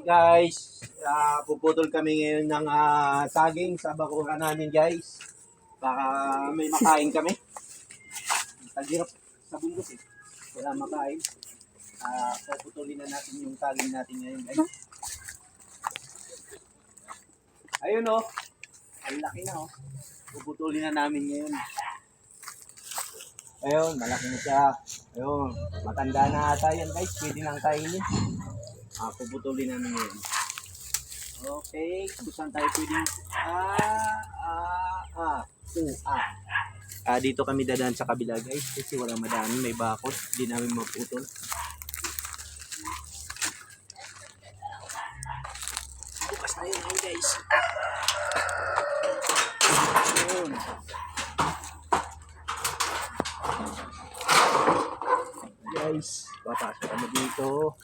Guys, puputol kami ngayon ng saging sa bakuran namin guys. Baka may makain kami. Tagirap sa bundok eh. Wala makain. Puputulin na natin yung saging natin ngayon guys. Ayun oh. Ang laki na oh. Puputulin na namin ngayon. Ayun, malaki na siya. Ayun, matanda na ata yan guys. Pwede nang kainin. Puputulin namin ngayon. Okay, kung saan tayo pwedeng dito kami dadaan sa kabila guys kasi wala madami, may bakod, hindi namin maputol. Bukas na yun guys. Ayun. Guys, papasok kami dito.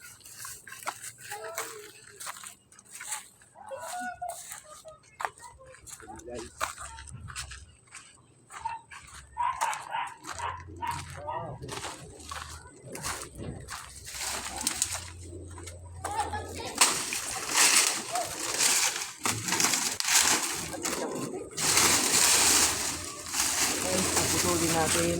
Guys. Wow. Guys, puputulin natin.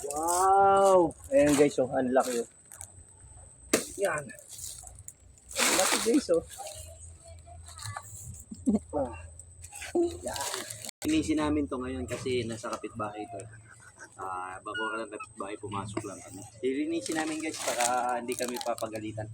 Wow! Ayan guys, oh, ang laki oh. Yan. Ang laki guys, oh. Yan. Linisin namin to ngayon kasi nasa kapitbahay to. Bago ka lang kapitbahay, pumasok lang kami. Linisin namin guys para hindi kami papagalitan.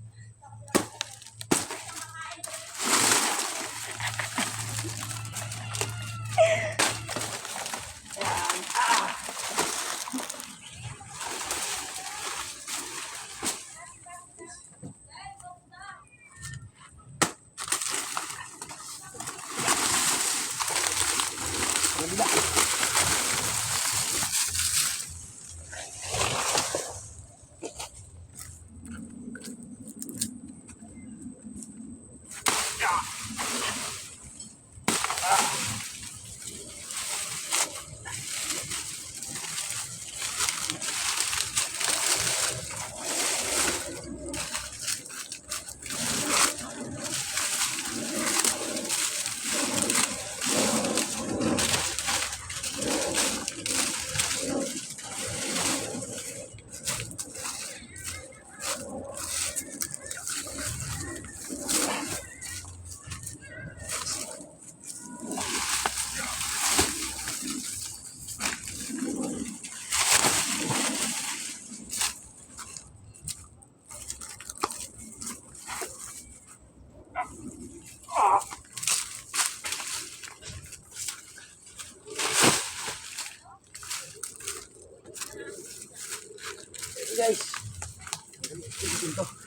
Guys, ito.